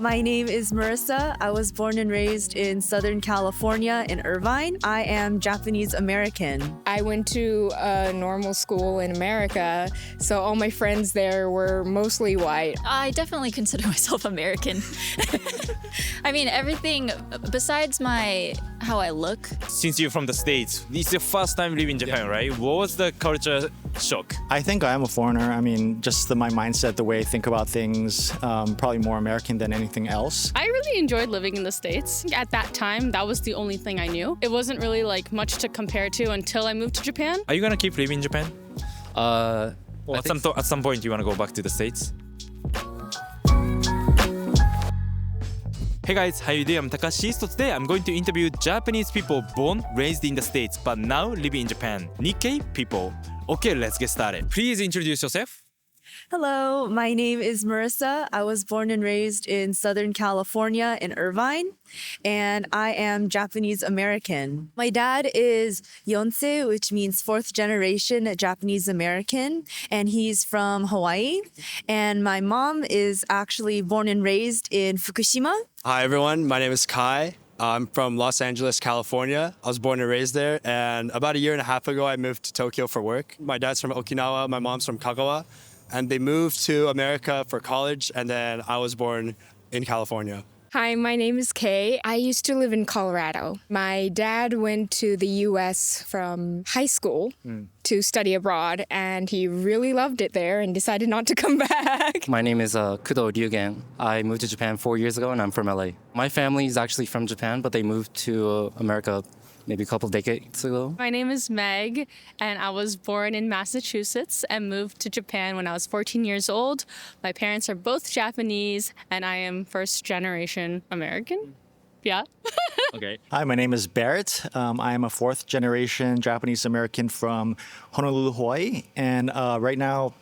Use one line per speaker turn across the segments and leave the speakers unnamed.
My name is Marissa. I was born and raised in Southern California in Irvine. I am Japanese American.
I went to a normal school in America, so all my friends there were mostly white.
I definitely consider myself American. I mean, everything besides how I look.
Since you're from the States, it's your first time living in Japan, right? What was the culture shock?
I think I am a foreigner. I mean, just my mindset, the way I think about things, probably more American than anything else.
I really enjoyed living in the States. At that time, that was the only thing I knew. It wasn't really like much to compare to until I moved to Japan.
Are you gonna keep living in Japan? At some point, you wanna go back to the States? Hey guys, how you doing? I'm Takashi. So today I'm going to interview Japanese people born, raised in the States, but now living in Japan. Nikkei people. Okay, let's get started. Please introduce yourself.
Hello, my name is Marissa. I was born and raised in Southern California in Irvine, and I am Japanese American. My dad is Yonsei, which means fourth generation Japanese American, and he's from Hawaii. And my mom is actually born and raised in Fukushima.
Hi everyone, my name is Kai. I'm from Los Angeles, California. I was born and raised there, and about a year and a half ago I moved to Tokyo for work. My dad's from Okinawa, my mom's from Kagawa. And they moved to America for college, and then I was born in California.
Hi, my name is Kay. I used to live in Colorado. My dad went to the US from high school to study abroad, and he really loved it there and decided not to come back.
My name is Kudo Ryugen. I moved to Japan 4 years ago, and I'm from LA. My family is actually from Japan, but they moved to America maybe a couple decades ago.
My name is Meg, and I was born in Massachusetts and moved to Japan when I was 14 years old. My parents are both Japanese, and I am first generation American. Yeah.
Okay.
Hi, my name is Barrett. I am a fourth generation Japanese American from Honolulu, Hawaii. And right now,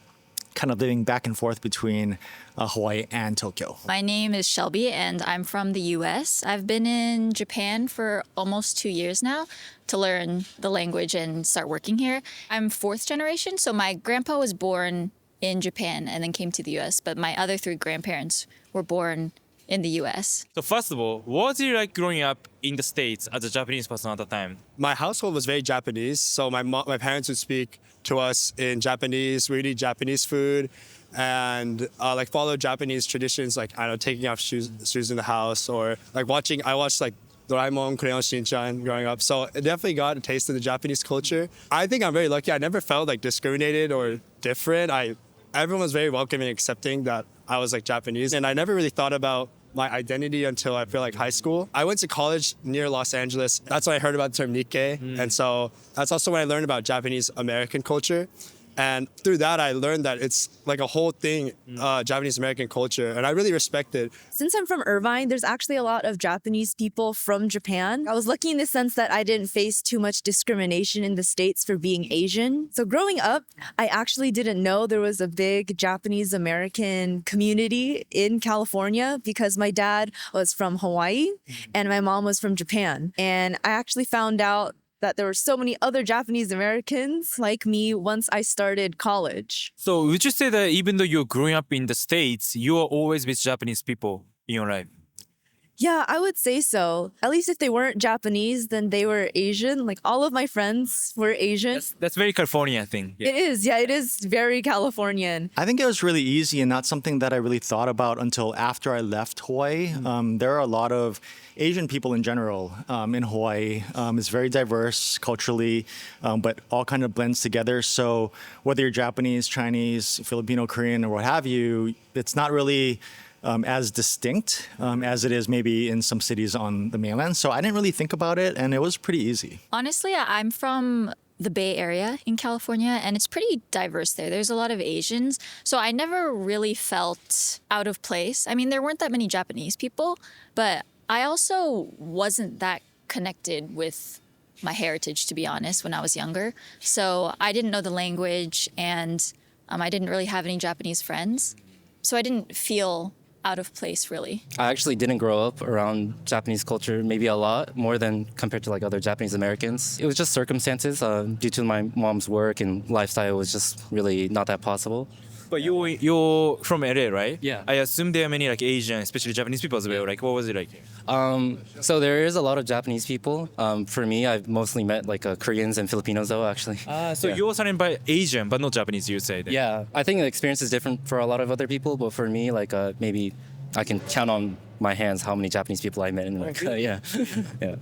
kind of living back and forth between Hawaii and Tokyo.
My name is Shelby, and I'm from the US. I've been in Japan for almost 2 years now to learn the language and start working here. I'm fourth generation, so my grandpa was born in Japan and then came to the US, but my other three grandparents were born in the US.
So first of all, what was it like growing up in the States as a Japanese person at the time?
My household was very Japanese, so my parents would speak to us in Japanese. We'd eat Japanese food and like follow Japanese traditions, like I don't know, taking off shoes in the house, or like I watched like Doraemon, Crayon Shinchan growing up. So it definitely got a taste of the Japanese culture. I think I'm very lucky. I never felt like discriminated or different. Everyone was very welcoming and accepting that I was like Japanese, and I never really thought about my identity until I feel like high school. I went to college near Los Angeles. That's when I heard about the term Nikkei. And so that's also when I learned about Japanese American culture. And through that, I learned that it's like a whole thing, Japanese American culture, and I really respect it.
Since I'm from Irvine, there's actually a lot of Japanese people from Japan. I was lucky in the sense that I didn't face too much discrimination in the States for being Asian. So growing up, I actually didn't know there was a big Japanese American community in California because my dad was from Hawaii and my mom was from Japan. And I actually found out that there were so many other Japanese Americans like me once I started college.
So would you say that even though you're growing up in the States, you are always with Japanese people in your life?
Yeah, I would say so. At least if they weren't Japanese, then they were Asian. Like all of my friends were Asian.
That's very California thing. Yeah.
It is. Yeah, it is very Californian.
I think it was really easy and not something that I really thought about until after I left Hawaii. There are a lot of Asian people in general in Hawaii. It's very diverse culturally, but all kind of blends together. So whether you're Japanese, Chinese, Filipino, Korean, or what have you, it's not really as distinct as it is maybe in some cities on the mainland. So I didn't really think about it, and it was pretty easy.
Honestly, I'm from the Bay Area in California, and it's pretty diverse there. There's a lot of Asians, so I never really felt out of place. I mean, there weren't that many Japanese people, but I also wasn't that connected with my heritage, to be honest, when I was younger. So I didn't know the language, and I didn't really have any Japanese friends. So I didn't feel out of place, really.
I actually didn't grow up around Japanese culture, maybe a lot, more than compared to like other Japanese Americans. It was just circumstances due to my mom's work and lifestyle was just really not that possible.
But you're from LA, right?
Yeah.
I assume there are many like Asian, especially Japanese people as well. Like, what was it like?
So there is a lot of Japanese people. For me, I've mostly met like Koreans and Filipinos though, actually.
So you're surrounded by Asian, but not Japanese, you say? Then.
Yeah, I think the experience is different for a lot of other people, but for me, like maybe I can count on my hands how many Japanese people I met in America. Yeah.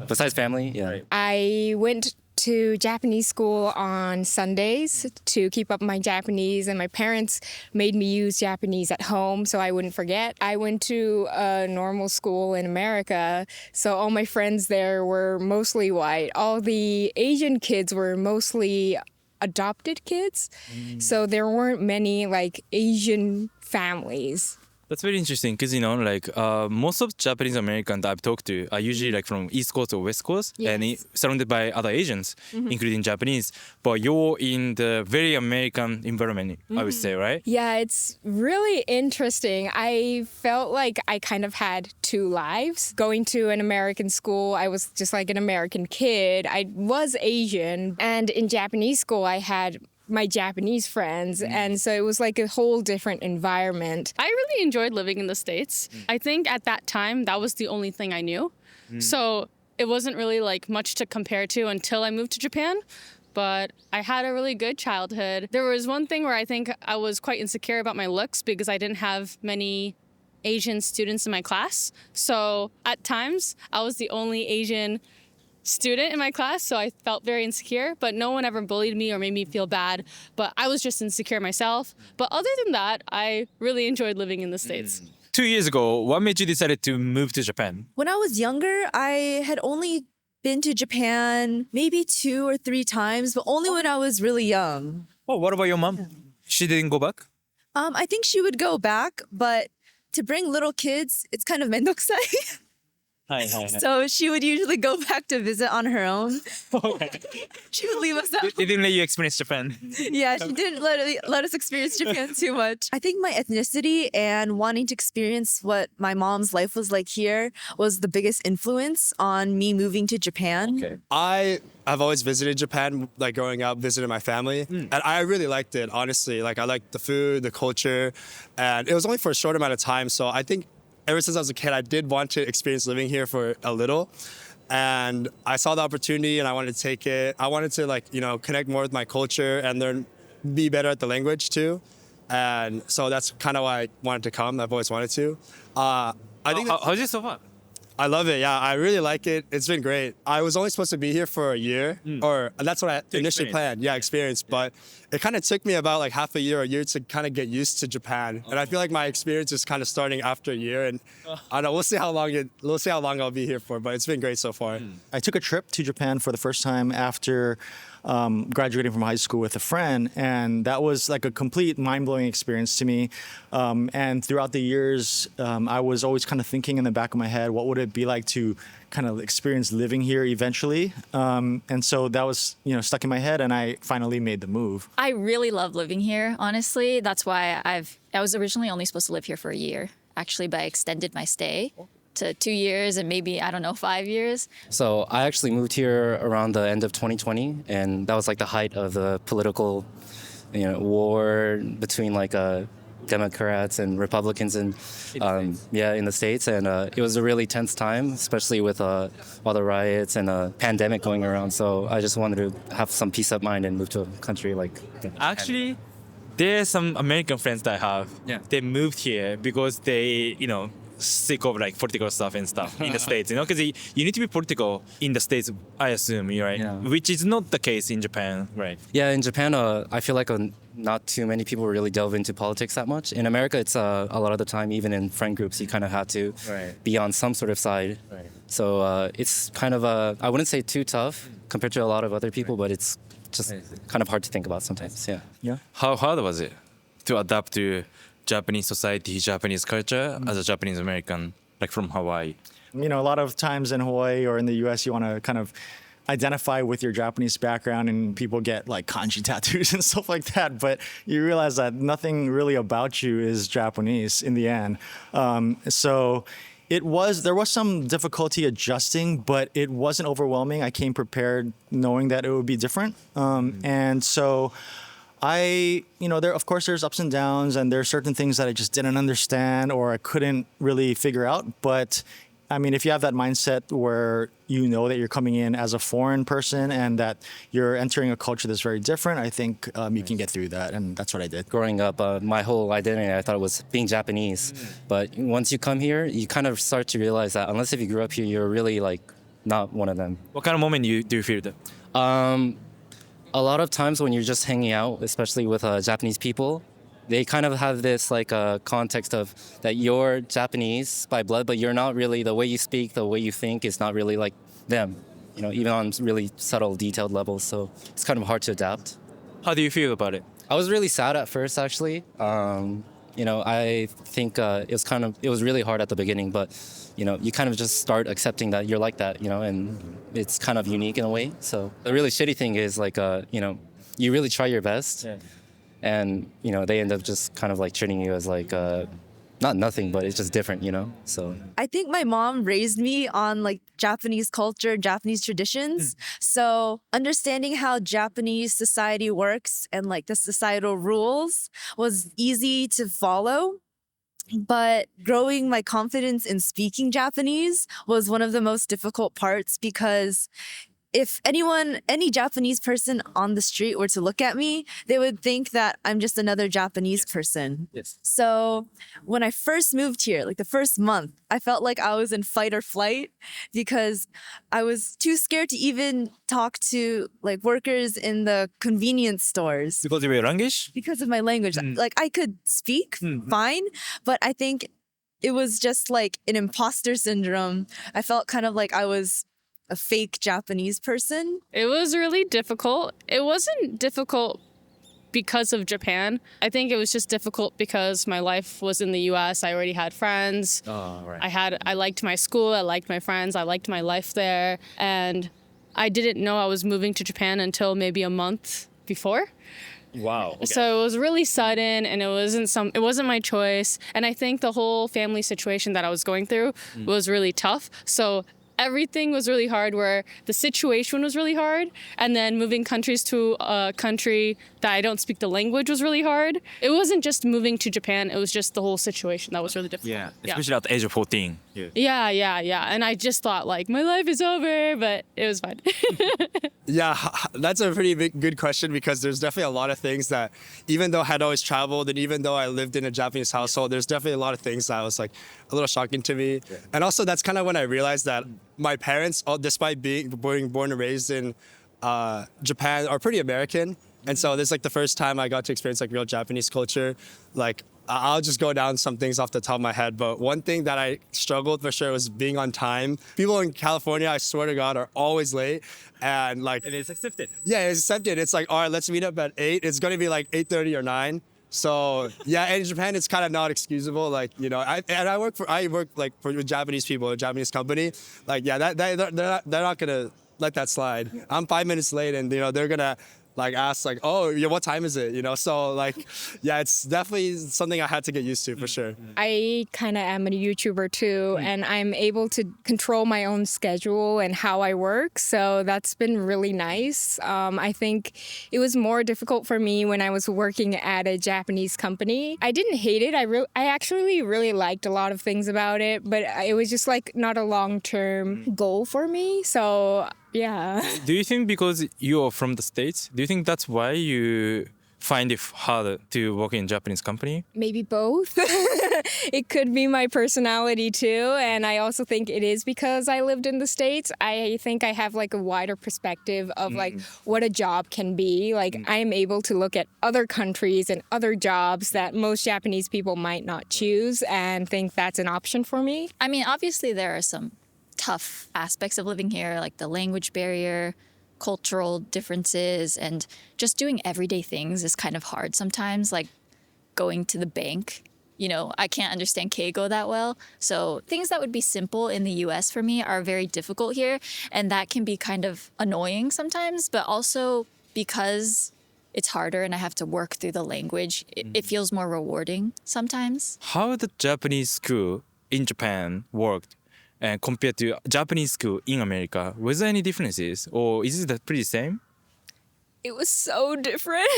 Besides family, yeah.
I went to Japanese school on Sundays to keep up my Japanese, and my parents made me use Japanese at home so I wouldn't forget. I went to a normal school in America, so all my friends there were mostly white. All the Asian kids were mostly adopted kids, so there weren't many like Asian families.
That's very interesting because like most of Japanese Americans that I've talked to are usually like from East Coast or West Coast, and surrounded by other Asians, including Japanese. But you're in the very American environment, I would say, right?
Yeah, it's really interesting. I felt like I kind of had two lives. Going to an American school, I was just like an American kid. I was Asian, and in Japanese school, I had my Japanese friends, and so it was like a whole different environment.
I really enjoyed living in the States. I think at that time, that was the only thing I knew. So it wasn't really like much to compare to until I moved to Japan. But I had a really good childhood. There was one thing where I think I was quite insecure about my looks because I didn't have many Asian students in my class. So at times, I was the only Asian student in my class, so I felt very insecure, but no one ever bullied me or made me feel bad. But I was just insecure myself. But other than that, I really enjoyed living in the States.
2 years ago, what made you decide to move to Japan?
When I was younger, I had only been to Japan maybe 2 or 3 times, but only when I was really young.
Oh, what about your mom? She didn't go back?
I think she would go back, but to bring little kids, it's kind of mendokusai.
Hi.
So she would usually go back to visit on her own. She would leave us out.
They didn't let you experience Japan.
Yeah, she didn't let us experience Japan too much. I think my ethnicity and wanting to experience what my mom's life was like here was the biggest influence on me moving to Japan.
Okay.
I have always visited Japan, like growing up, visited my family, and I really liked it, honestly. Like, I liked the food, the culture, and it was only for a short amount of time, so I think ever since I was a kid, I did want to experience living here for a little. And I saw the opportunity and I wanted to take it. I wanted to connect more with my culture and be better at the language too. And so that's kind of why I wanted to come. I've always wanted to. I think
How's it so far?
I love it. Yeah, I really like it. It's been great. I was only supposed to be here for a year, or that's what I initially planned. Yeah, experience. But it kind of took me about like half a year to kind of get used to Japan. And I feel like my experience is kind of starting after a year. And I don't know. We'll see how long I'll be here for. But it's been great so far.
I took a trip to Japan for the first time after graduating from high school with a friend, and that was like a complete mind-blowing experience to me. And throughout the years, I was always kind of thinking in the back of my head, what would it be like to kind of experience living here eventually? And so that was, stuck in my head, and I finally made the move.
I really love living here, honestly. That's why I was originally only supposed to live here for a year, actually, but I extended my stay to 2 years and maybe, 5 years.
So I actually moved here around the end of 2020, and that was like the height of the political, war between like Democrats and Republicans in the States, and it was a really tense time, especially with all the riots and a pandemic going around. So I just wanted to have some peace of mind and move to a country like.
Actually, there's some American friends that I have.
Yeah.
They moved here because they, sick of like political stuff and stuff in the States, because you need to be political in the States, I assume, right?
Yeah.
Which is not the case in Japan, right?
Yeah, in Japan, I feel like not too many people really delve into politics that much. In America, it's a lot of the time, even in friend groups, you kind of have to be on some sort of side.
Right.
So it's kind of I wouldn't say too tough compared to a lot of other people, but it's just kind of hard to think about sometimes. Yeah.
How hard was it to adapt to Japanese society, Japanese culture as a Japanese American, like from Hawaii?
A lot of times in Hawaii or in the US, you want to kind of identify with your Japanese background, and people get like kanji tattoos and stuff like that. But you realize that nothing really about you is Japanese in the end. So there was some difficulty adjusting, but it wasn't overwhelming. I came prepared knowing that it would be different. And so there of course there's ups and downs, and there are certain things that I just didn't understand or I couldn't really figure out. But I mean, if you have that mindset where you know that you're coming in as a foreign person and that you're entering a culture that's very different, I think you can get through that, and that's what I did.
Growing up, my whole identity, I thought it was being Japanese. But once you come here, you kind of start to realize that unless if you grew up here, you're really like not one of them.
What kind of moment do you feel that?
A lot of times when you're just hanging out, especially with Japanese people, they kind of have this like context of that you're Japanese by blood, but you're not really, the way you speak, the way you think is not really like them, even on really subtle, detailed levels. So it's kind of hard to adapt.
How do you feel about it?
I was really sad at first, actually. I think it was really hard at the beginning, but you kind of just start accepting that you're like that, and it's kind of unique in a way. So the really shitty thing is like, you really try your best, and they end up just kind of like treating you as like not nothing, but it's just different, So
I think my mom raised me on like Japanese culture, Japanese traditions. So understanding how Japanese society works and like the societal rules was easy to follow. But growing my confidence in speaking Japanese was one of the most difficult parts, because if any Japanese person on the street were to look at me, they would think that I'm just another Japanese person.
Yes.
So when I first moved here, like the first month, I felt like I was in fight or flight, because I was too scared to even talk to like workers in the convenience stores
Because of your language?
because of my language. Like I could speak fine, but I think it was just like an imposter syndrome. I felt kind of like I was a fake Japanese person.
It was really difficult. It wasn't difficult because of Japan. I think it was just difficult because my life was in the US. I already had friends.
Oh, right.
I liked my school, I liked my friends, I liked my life there. And I didn't know I was moving to Japan until maybe a month before.
Wow. Okay.
So it was really sudden, and it wasn't my choice. And I think the whole family situation that I was going through was really tough. So everything was really hard, where the situation was really hard, and then moving countries to a country that I don't speak the language was really hard. It wasn't just moving to Japan, it was just the whole situation that was really difficult.
Yeah, especially at the age of 14.
Yeah. And I just thought like my life is over, but it was fine.
Yeah, that's a pretty good question, because there's definitely a lot of things that, even though I had always traveled and even though I lived in a Japanese household, there's definitely a lot of things that was like a little shocking to me. Yeah. And also that's kind of when I realized that my parents, despite being born and raised in Japan, are pretty American. And so this is like the first time I got to experience like real Japanese culture. Like I'll just go down some things off the top of my head, but one thing that I struggled for sure was being on time. People in California, I swear to God, are always late, and
it's accepted.
Yeah, it's accepted. It's like, all right, let's meet up at 8. It's gonna be like 8:30 or 9. So yeah, and in Japan, it's kind of not excusable. Like, I work like with Japanese people, a Japanese company. Like, yeah, they're not gonna let that slide. I'm 5 minutes late, and they're gonna like ask like, oh, yeah, what time is it? So like, yeah, it's definitely something I had to get used to for sure.
I kind of am a YouTuber too, and I'm able to control my own schedule and how I work. So that's been really nice. I think it was more difficult for me when I was working at a Japanese company. I didn't hate it. I actually really liked a lot of things about it, but it was just like not a long-term goal for me. So yeah.
Do you think because you're from the States, do you think that's why you find it harder to work in a Japanese company?
Maybe both. It could be my personality too. And I also think it is because I lived in the States. I think I have like a wider perspective of like what a job can be. Like I'm able to look at other countries and other jobs that most Japanese people might not choose and think that's an option for me.
I mean, obviously there are some tough aspects of living here, like the language barrier, cultural differences, and just doing everyday things is kind of hard sometimes, like going to the bank. I can't understand Keigo that well. So things that would be simple in the US for me are very difficult here, and that can be kind of annoying sometimes, but also because it's harder and I have to work through the language, it feels more rewarding sometimes.
How the Japanese school in Japan worked and compared to Japanese school in America, was there any differences, or is it pretty same?
It was so different.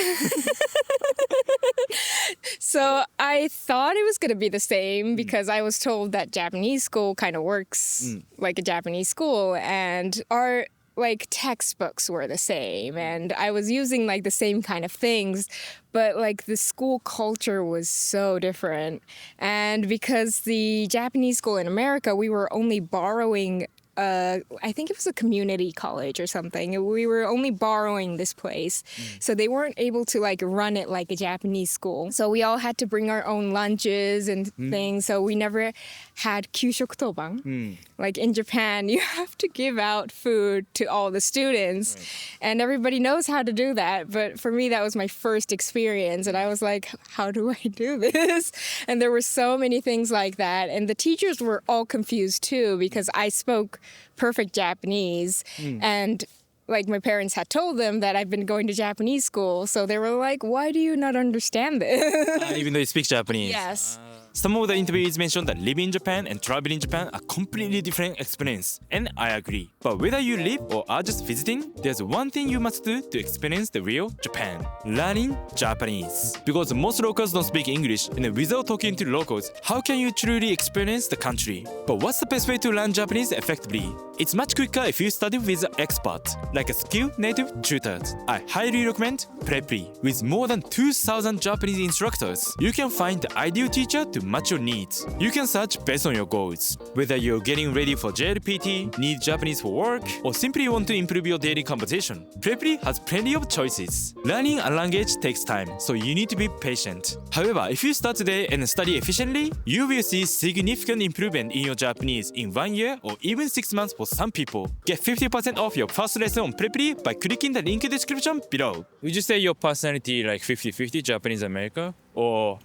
So I thought it was going to be the same because I was told that Japanese school kind of works like a Japanese school, and our like textbooks were the same, and I was using like the same kind of things, but like the school culture was so different. And because the Japanese school in America, we were only borrowing I think it was a community college or something. We were only borrowing this place. So they weren't able to like run it like a Japanese school. So we all had to bring our own lunches and things. So we never had kyushoku Like in Japan, you have to give out food to all the students. And everybody knows how to do that. But for me, that was my first experience. And I was like, how do I do this? And there were so many things like that. And the teachers were all confused too because I spoke perfect Japanese, and like my parents had told them that I've been going to Japanese school, so they were like, why do you not understand this?
Even though you speak Japanese.
Yes.
Some of the interviewees mentioned that living in Japan and traveling in Japan are completely different experience, and I agree. But whether you live or are just visiting, there's one thing you must do to experience the real Japan: learning Japanese. Because most locals don't speak English, and without talking to locals, how can you truly experience the country? But what's the best way to learn Japanese effectively? It's much quicker if you study with an expert, like a skilled native tutor. I highly recommend Preply. With more than 2,000 Japanese instructors, you can find the ideal teacher to match your needs. You can search based on your goals. Whether you're getting ready for JLPT, need Japanese for work, or simply want to improve your daily conversation, Preply has plenty of choices. Learning a language takes time, so you need to be patient. However, if you start today and study efficiently, you will see significant improvement in your Japanese in 1 year or even 6 months for some people. Get 50% off your first lesson on Preply by clicking the link in the description below. Would you say your personality like 50-50 Japanese America, or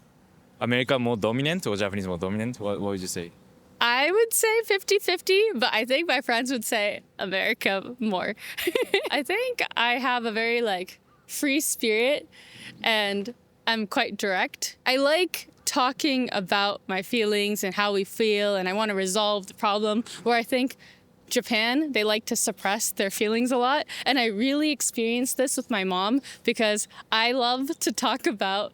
America more dominant or Japanese more dominant? What would you say?
I would say 50-50, but I think my friends would say America more. I think I have a very like free spirit and I'm quite direct. I like talking about my feelings and how we feel, and I want to resolve the problem, where I think Japan, they like to suppress their feelings a lot. And I really experienced this with my mom because I love to talk about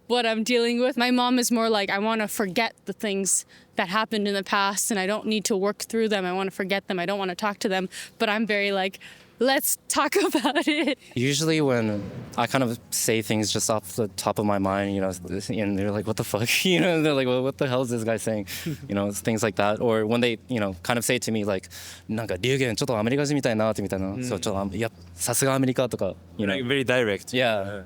what I'm dealing with. My mom is more like, I want to forget the things that happened in the past and I don't need to work through them. I want to forget them. I don't want to talk to them. But I'm very like, let's talk about it.
Usually when I kind of say things just off the top of my mind, and they're like, what the fuck? They're like, well, what the hell is this guy saying? Things like that. Or when they, kind of say to me like, なんか龍玄ちょっとアメリカ人みたいなってみたいな。そう、ちょっと、いや、さすがアメリカとか、
Like very direct.
Yeah.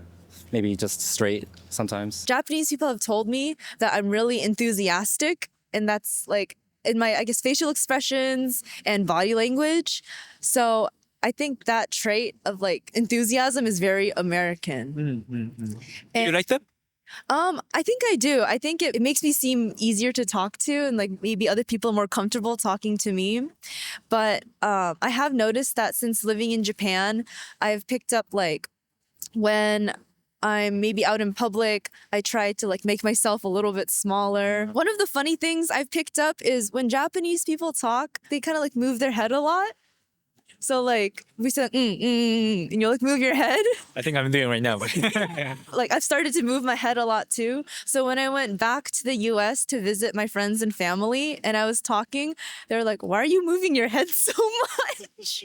Maybe just straight sometimes.
Japanese people have told me that I'm really enthusiastic, and that's like in my, I guess, facial expressions and body language. So I think that trait of like enthusiasm is very American.
You like that?
I think I do. I think it makes me seem easier to talk to, and like maybe other people are more comfortable talking to me. But I have noticed that since living in Japan, I've picked up like when I'm maybe out in public, I try to like make myself a little bit smaller. One of the funny things I've picked up is when Japanese people talk, they kind of like move their head a lot. So like we said, and you like move your head.
I think I'm doing right now.
Like I've started to move my head a lot too. So when I went back to the US to visit my friends and family and I was talking, they were like, why are you moving your head so much?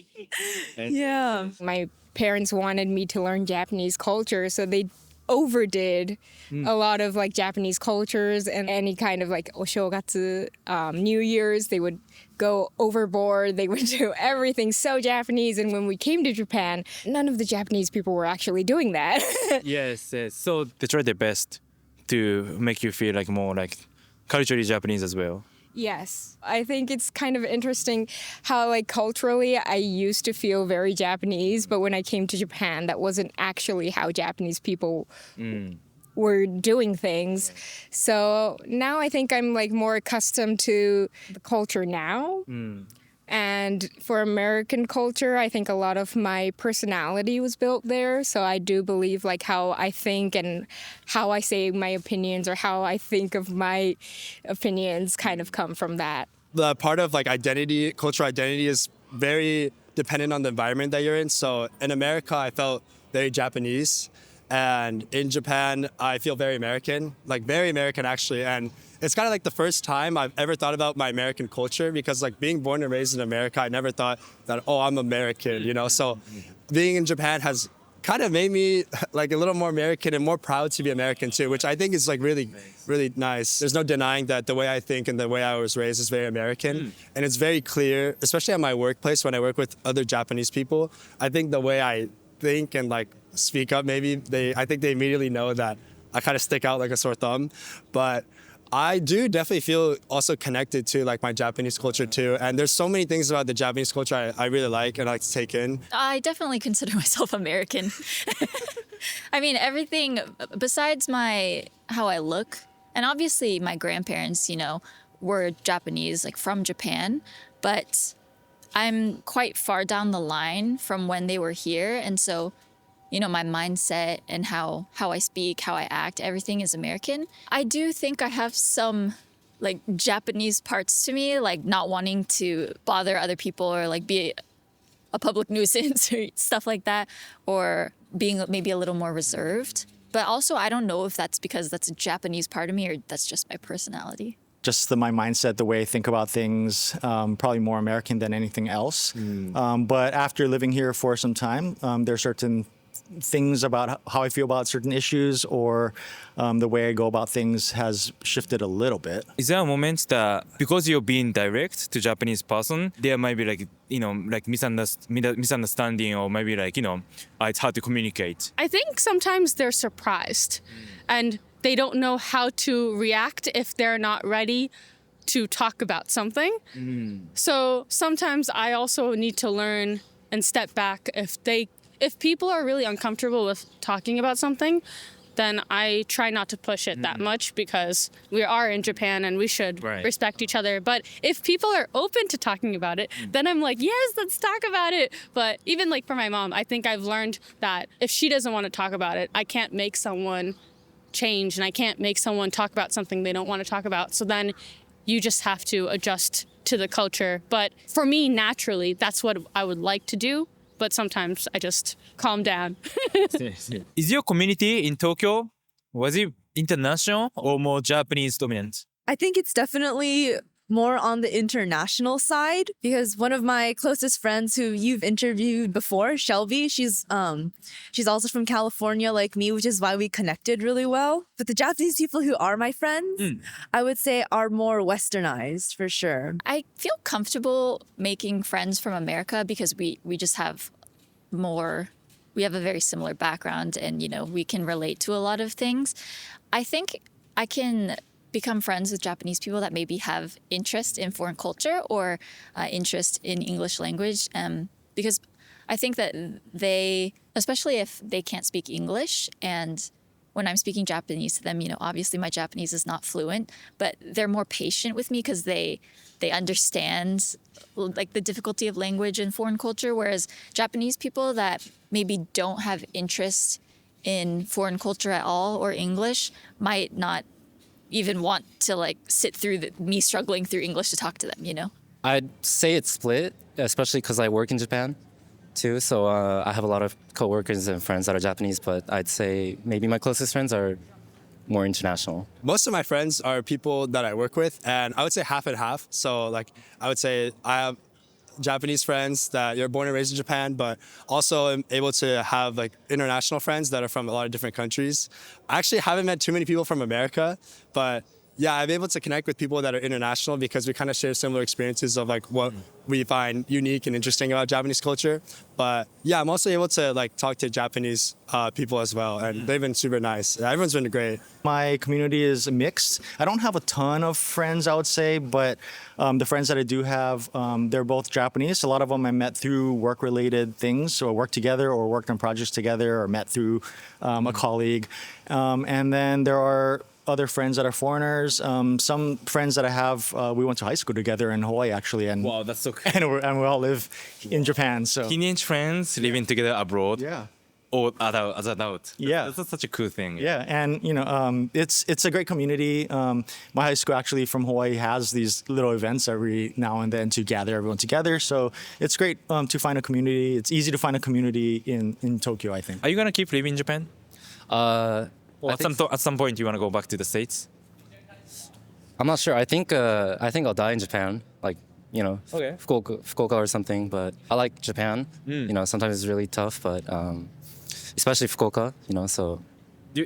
Yeah.
My parents wanted me to learn Japanese culture, so they overdid a lot of like Japanese cultures, and any kind of like oshogatsu, New Year's, they would go overboard. They would do everything so Japanese. And when we came to Japan, none of the Japanese people were actually doing that.
Yes. So they try their best to make you feel like more like culturally Japanese as well.
Yes. I think it's kind of interesting how like culturally I used to feel very Japanese, but when I came to Japan, that wasn't actually how Japanese people were doing things. So now I think I'm like more accustomed to the culture now. And for American culture, I think a lot of my personality was built there. So I do believe like how I think and how I say my opinions or how I think of my opinions kind of come from that.
The part of like cultural identity is very dependent on the environment that you're in. So in America, I felt very Japanese. And in Japan, I feel very American, like very American actually. And it's kind of like the first time I've ever thought about my American culture because like being born and raised in America, I never thought that, oh, I'm American, you know? So being in Japan has kind of made me like a little more American and more proud to be American too, which I think is like really, really nice. There's no denying that the way I think and the way I was raised is very American. And it's very clear, especially at my workplace when I work with other Japanese people, I think the way I think and like speak up, I think they immediately know that I kind of stick out like a sore thumb. But I do definitely feel also connected to like my Japanese culture too. And there's so many things about the Japanese culture I really like and I like to take in.
I definitely consider myself American. I mean, everything besides how I look, and obviously my grandparents, were Japanese, like from Japan, but I'm quite far down the line from when they were here. And so, my mindset and how I speak, how I act, everything is American. I do think I have some like Japanese parts to me, like not wanting to bother other people or like be a public nuisance or stuff like that, or being maybe a little more reserved. But also, I don't know if that's because that's a Japanese part of me or that's just my personality.
Just my mindset, the way I think about things, probably more American than anything else. But after living here for some time, there are certain things about how I feel about certain issues or the way I go about things has shifted a little bit.
Is there a moment that because you're being direct to Japanese person, there might be like, like misunderstanding or maybe like, it's hard to communicate?
I think sometimes they're surprised and they don't know how to react if they're not ready to talk about something. So sometimes I also need to learn and step back. If people are really uncomfortable with talking about something, then I try not to push it that much because we are in Japan and we should respect each other. But if people are open to talking about it, then I'm like, yes, let's talk about it. But even like for my mom, I think I've learned that if she doesn't want to talk about it, I can't make someone change and I can't make someone talk about something they don't want to talk about. So then you just have to adjust to the culture. But for me, naturally, that's what I would like to do. But sometimes I just calm down.
Is your community in Tokyo, was it international or more Japanese dominant?
I think it's definitely more on the international side because one of my closest friends who you've interviewed before, Shelby, she's also from California like me, which is why we connected really well. But the Japanese people who are my friends, I would say are more westernized for sure.
I feel comfortable making friends from America because we just have we have a very similar background and, we can relate to a lot of things. I think I can become friends with Japanese people that maybe have interest in foreign culture or interest in English language because I think that they, especially if they can't speak English and when I'm speaking Japanese to them, obviously my Japanese is not fluent, but they're more patient with me because they understand like the difficulty of language and foreign culture, whereas Japanese people that maybe don't have interest in foreign culture at all or English might not even want to like sit through me struggling through English to talk to them,
I'd say it's split, especially because I work in Japan too. So I have a lot of coworkers and friends that are Japanese, but I'd say maybe my closest friends are more international.
Most of my friends are people that I work with, and I would say half and half. So like I would say I have Japanese friends that you're born and raised in Japan, but also am able to have like international friends that are from a lot of different countries. I actually haven't met too many people from America, but yeah, I'm able to connect with people that are international because we kind of share similar experiences of like what we find unique and interesting about Japanese culture. But yeah, I'm also able to like talk to Japanese people as well, and they've been super nice. Everyone's been great.
My community is mixed. I don't have a ton of friends, I would say, but the friends that I do have, they're both Japanese. A lot of them I met through work-related things, so worked together or worked on projects together or met through a colleague. And then there are other friends that are foreigners. Some friends that I have, we went to high school together in Hawaii, actually. And,
Wow, that's so cool.
and we all live in Japan. So
Teenage friends living together abroad.
yeah.
or as an adult.
Yeah.
That's such a cool thing.
Yeah, and it's a great community. My high school actually from Hawaii has these little events every now and then to gather everyone together. So it's great to find a community. It's easy to find a community in Tokyo, I think.
Are you gonna keep living in Japan?
I think
At some point, you wanna go back to the States?
I'm not sure. I think I'll die in Japan, like
Okay.
Fukuoka or something. But I like Japan. Sometimes it's really tough, but especially Fukuoka. So.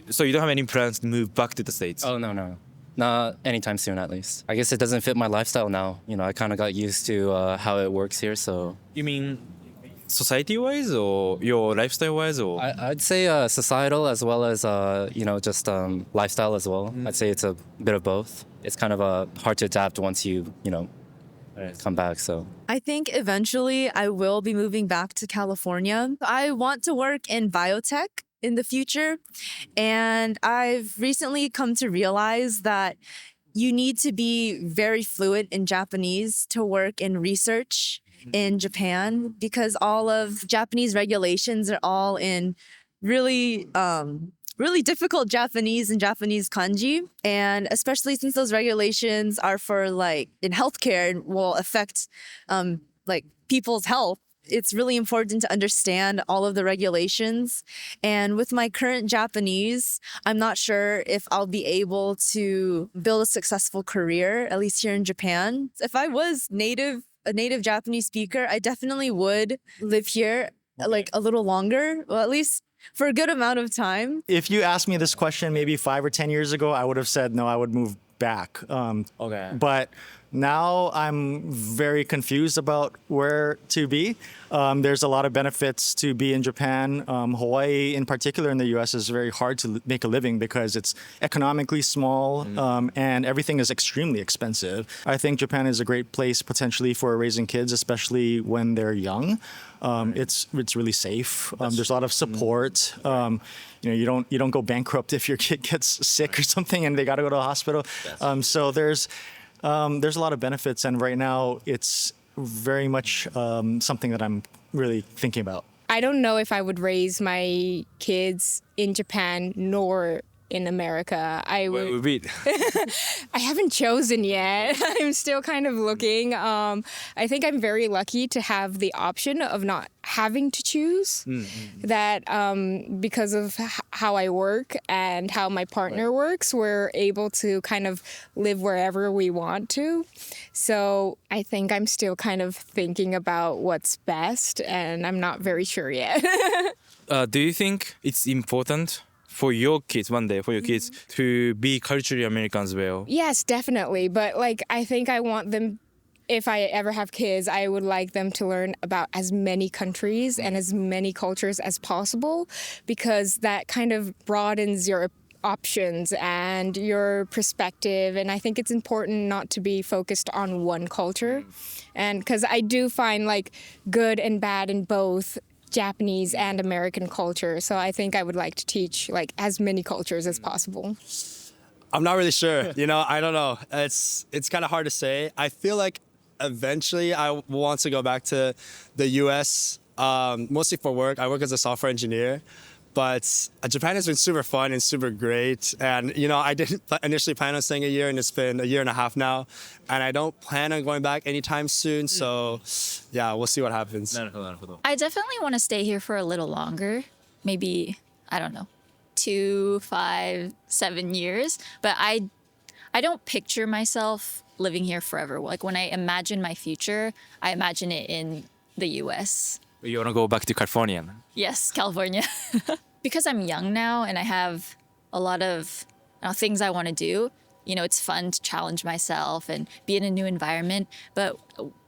So you don't have any plans to move back to the States?
Oh no, not anytime soon at least. I guess it doesn't fit my lifestyle now. I kind of got used to how it works here, so.
You mean society-wise or your lifestyle-wise or?
I'd say societal as well as just lifestyle as well. I'd say it's a bit of both. It's kind of hard to adapt once you come back. So
I think eventually I will be moving back to California. I want to work in biotech in the future. And I've recently come to realize that you need to be very fluent in Japanese to work in research in Japan, because all of Japanese regulations are all in really difficult Japanese and Japanese kanji. And especially since those regulations are for in healthcare and will affect people's health, it's really important to understand all of the regulations. And with my current Japanese, I'm not sure if I'll be able to build a successful career, at least here in Japan. If I was a native Japanese speaker, I definitely would live here a little longer, well, at least for a good amount of time.
If you asked me this question maybe 5 or 10 years ago, I would have said no, I would move back.
Okay.
But now I'm very confused about where to be. There's a lot of benefits to be in Japan. Hawaii, in particular, in the U.S., is very hard to make a living because it's economically small and everything is extremely expensive. I think Japan is a great place potentially for raising kids, especially when they're young. It's really safe. There's a lot of support. You don't go bankrupt if your kid gets sick or something and they got to go to the hospital. So there's a lot of benefits, and right now it's very much something that I'm really thinking about.
I don't know if I would raise my kids in Japan nor in America. I haven't chosen yet. I'm still kind of looking. I think I'm very lucky to have the option of not having to choose. That because of how I work and how my partner works, we're able to kind of live wherever we want to. So I think I'm still kind of thinking about what's best, and I'm not very sure yet.
Do you think it's important for your kids to be culturally American as well?
Yes, definitely. But I think I want them, if I ever have kids, I would like them to learn about as many countries and as many cultures as possible, because that kind of broadens your options and your perspective. And I think it's important not to be focused on one culture. And because I do find good and bad in both Japanese and American culture. So I think I would like to teach as many cultures as possible.
I'm not really sure. I don't know. It's kind of hard to say. I feel like eventually I want to go back to the US, mostly for work. I work as a software engineer. But Japan has been super fun and super great. And, I didn't initially plan on staying a year, and it's been a year and a half now. And I don't plan on going back anytime soon. So, yeah, we'll see what happens.
I definitely want to stay here for a little longer. Maybe, I don't know, 2, 5, 7 years. But I don't picture myself living here forever. When I imagine my future, I imagine it in the US.
You want to go back to California?
Yes, California. Because I'm young now and I have a lot of things I want to do, it's fun to challenge myself and be in a new environment. But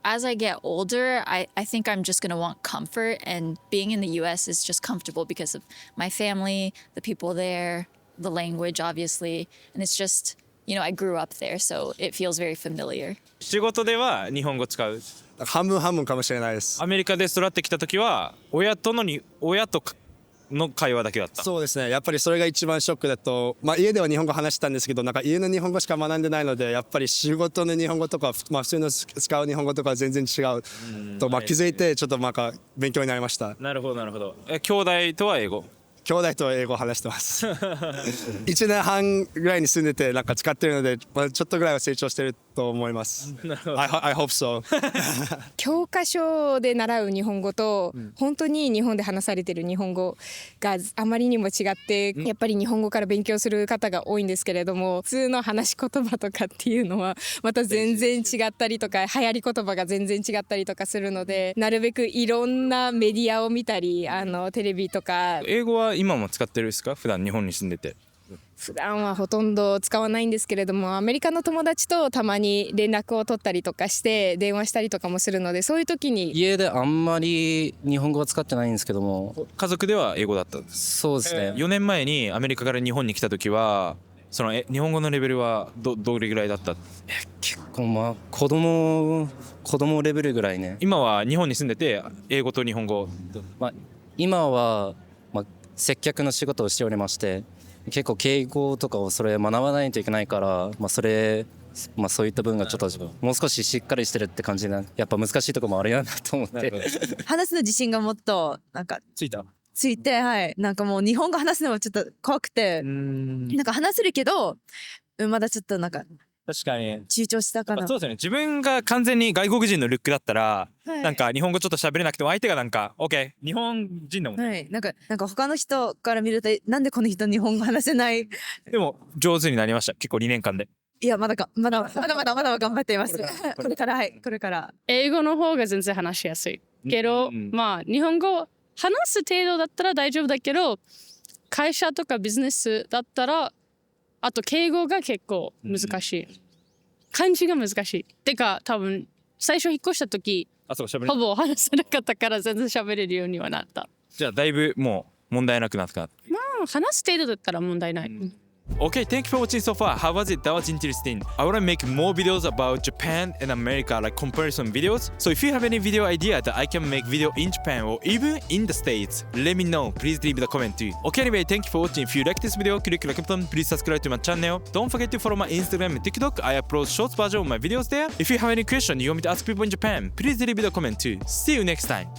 as I get older, I think I'm just going to want comfort. And being in the US is just comfortable because of my family, the people there, the language, obviously. And it's just, I grew up there, so it feels very familiar.
仕事では日本語使う。
半分半分かもしれないです。
アメリカで育ってきた時は親との会話だけだった。
そうですね。やっぱりそれが一番ショックだと、家では日本語話してたんですけど、なんか家の日本語しか学んでないので、やっぱり仕事の日本語とか、普通の使う日本語とかは全然違うと、気づいてちょっと勉強になりました。
なるほどなるほど。兄弟とは英語？
兄弟と英語を話してます1年半ぐらいに住んでてなんか使ってるので、ちょっとぐらいは成長してると思います。I hope so
教科書で習う日本語と、本当に日本で話されてる日本語があまりにも違って、やっぱり日本語から勉強する方が多いんですけれども、普通の話し言葉とかっていうのはまた全然違ったりとか、流行り言葉が全然違ったりとかするので、なるべくいろんなメディアを見たり、テレビとか。
英語は今も使ってるんですか？普段日本に住んでて。
普段はほとんど使わないんですけれども、アメリカの友達とたまに連絡を取ったりとかして電話したりとかもするので、そういう時に。
家であんまり日本語は使ってないんですけども、
家族では英語だったんです。
そうですね。
4年前にアメリカから日本に来た時はその日本語のレベルはどれぐらいだった？
結構子供レベルぐらいね。
今は日本に住んでて英語と日本語、
今は、接客の仕事をしておりまして、結構敬語とかをそれ学ばないといけないから、そういった分がちょっともう少ししっかりしてるって感じな、やっぱ難しいところもあるよなと思って
話すの自信がもっとなんかついて、はい、なんかもう日本語話すのもちょっと怖くて、なんか話せるけどまだちょっとなんか
確かに
躊躇したかな。
そうですよね。自分が完全に外国人のルックだったら、なんか日本語ちょっと喋れなくても相手がなんか OK 日本人だもんね、
はい、なんか他の人から見るとなんでこの人日本語話せない
でも上手になりました結構2年間で。
いやまだ頑張っていますこれから
英語の方が全然話しやすいけど、日本語話す程度だったら大丈夫だけど、会社とかビジネスだったらあと敬語が結構難しい、漢字が難しい。てか多分最初引っ越した時ほぼ話せなかったから全然喋れるようにはなった。
じゃあだいぶもう問題なくなった。
話す程度だったら問題ない。
Okay, thank you for watching so far. How was it? That was interesting. I want to make more videos about Japan and America, like comparison videos. So if you have any video idea that I can make video in Japan or even in the States, let me know. Please leave the comment too. Okay, anyway, thank you for watching. If you like this video, click the like button. Please subscribe to my channel. Don't forget to follow my Instagram and TikTok. I upload short version of my videos there. If you have any question you want me to ask people in Japan, please leave the comment too. See you next time.